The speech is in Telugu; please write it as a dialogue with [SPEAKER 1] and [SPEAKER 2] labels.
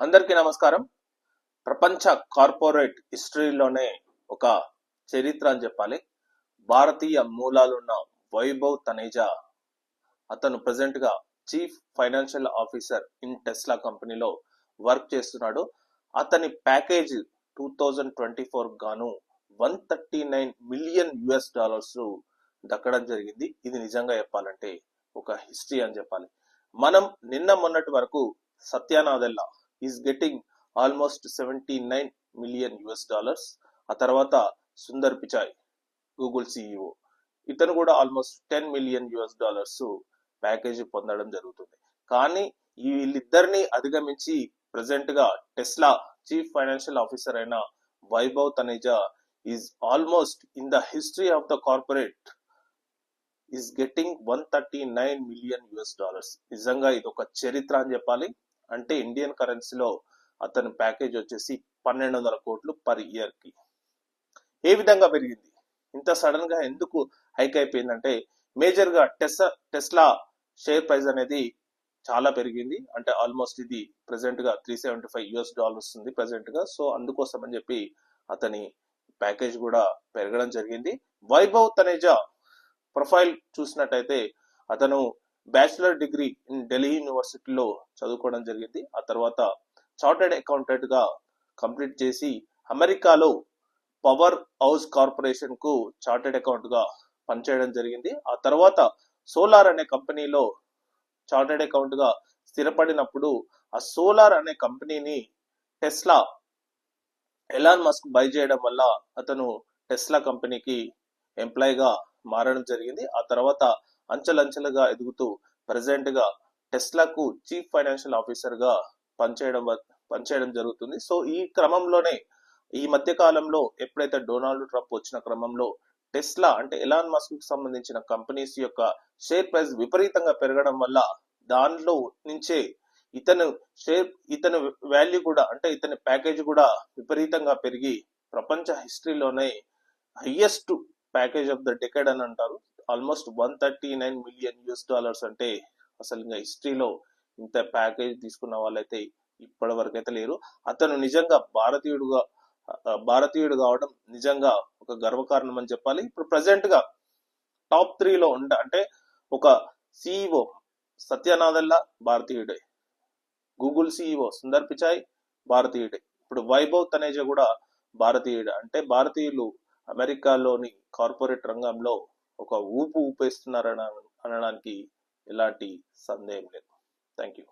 [SPEAKER 1] అందరికీ నమస్కారం. ప్రపంచ కార్పొరేట్ హిస్టరీలోనే ఒక చరిత్ర అని చెప్పాలి. భారతీయ మూలాలున్న వైభవ్ తనేజా, అతను ప్రెసెంట్ గా chief financial officer in Tesla కంపెనీలో వర్క్ చేస్తున్నాడు. అతని ప్యాకేజ్ 2024 గాను $139 మిలియన్ దక్కడం జరిగింది. ఇది నిజంగా చెప్పాలంటే ఒక హిస్టరీ అని చెప్పాలి. మనం నిన్న మొన్నటి వరకు Satya Nadella is getting almost $79 million. ఆ తర్వాత సుందర్ పిచాయ్ గూగుల్ సిఇఓ, ఇతను కూడా ఆల్మోస్ట్ $10 మిలియన్ ప్యాకేజ్ పొందడం జరుగుతుంది. కానీ వీళ్ళిద్దరిని అధిగమించి ప్రెసెంట్ గా టెస్లా చీఫ్ ఫైనాన్షియల్ ఆఫీసర్ అయిన Vaibhav Taneja is almost in the history of the corporate is getting $139 million. నిజంగా ఇది ఒక చరిత్ర అని చెప్పాలి. అంటే ఇండియన్ కరెన్సీలో అతని ప్యాకేజ్ వచ్చేసి 1200 కోట్లు పర్ ఇయర్ కి. ఏ విధంగా పెరిగింది? ఇంత సడన్ గా ఎందుకు హైక్ అయిపోయిందంటే మేజర్ గా టెస్లా షేర్ ప్రైస్ అనేది చాలా పెరిగింది. అంటే ఆల్మోస్ట్ ఇది ప్రెసెంట్ గా $375 ఉంది ప్రెసెంట్ గా. సో అందుకోసం అని చెప్పి అతని ప్యాకేజ్ కూడా పెరగడం జరిగింది. వైభవ్ తనేజా ప్రొఫైల్ చూసినట్టయితే అతను బ్యాచిలర్ డిగ్రీ ఇన్ ఢిల్లీ యూనివర్సిటీలో చదువుకోవడం జరిగింది. ఆ తర్వాత చార్టెడ్ అకౌంటెంట్ గా కంప్లీట్ చేసి అమెరికాలో పవర్ హౌస్ కార్పొరేషన్ కు చార్టెడ్ అకౌంట్ గా పనిచేయడం జరిగింది. ఆ తర్వాత సోలార్ అనే కంపెనీలో చార్టెడ్ అకౌంట్ గా స్థిరపడినప్పుడు ఆ సోలార్ అనే కంపెనీని టెస్లా ఎలాన్ మస్క్ బై చేయడం వల్ల అతను టెస్లా కంపెనీకి ఎంప్లాయ్ గా మారడం జరిగింది. ఆ తర్వాత అంచెలంచెలుగా ఎదుగుతూ ప్రెసెంట్ గా టెస్లాకు చీఫ్ ఫైనాన్షియల్ ఆఫీసర్ గా పనిచేయడం జరుగుతుంది. సో ఈ క్రమంలోనే ఈ మధ్య కాలంలో ఎప్పుడైతే డొనాల్డ్ ట్రంప్ వచ్చిన క్రమంలో టెస్లా అంటే ఎలాన్ మస్క్ కు సంబంధించిన కంపెనీస్ యొక్క షేర్ ప్రైస్ విపరీతంగా పెరగడం వల్ల దానిలో నుంచే ఇతని వాల్యూ కూడా అంటే ఇతని ప్యాకేజ్ కూడా విపరీతంగా పెరిగి ప్రపంచ హిస్టరీలోనే highest package of the decade అని అంటారు. ఆల్మోస్ట్ $139 మిలియన్ అంటే అసలు ఇంకా హిస్టరీలో ఇంత ప్యాకేజ్ తీసుకున్న వాళ్ళైతే ఇప్పటి వరకు అయితే లేరు. అతను నిజంగా భారతీయుడు కావడం నిజంగా ఒక గర్వకారణం అని చెప్పాలి. ఇప్పుడు ప్రెసెంట్ గా టాప్ 3లో అంటే ఒక సిఇఓ సత్య నాదెల్లా భారతీయుడే, గూగుల్ సిఇఓ సుందర్ పిచాయ్ భారతీయుడే, ఇప్పుడు వైభవ్ తనేజా కూడా భారతీయుడే. అంటే భారతీయులు అమెరికాలోని కార్పొరేట్ రంగంలో ఒక ఊపేస్తున్నారని అనడానికి ఎలాంటి సందేహం లేదు. Thank you.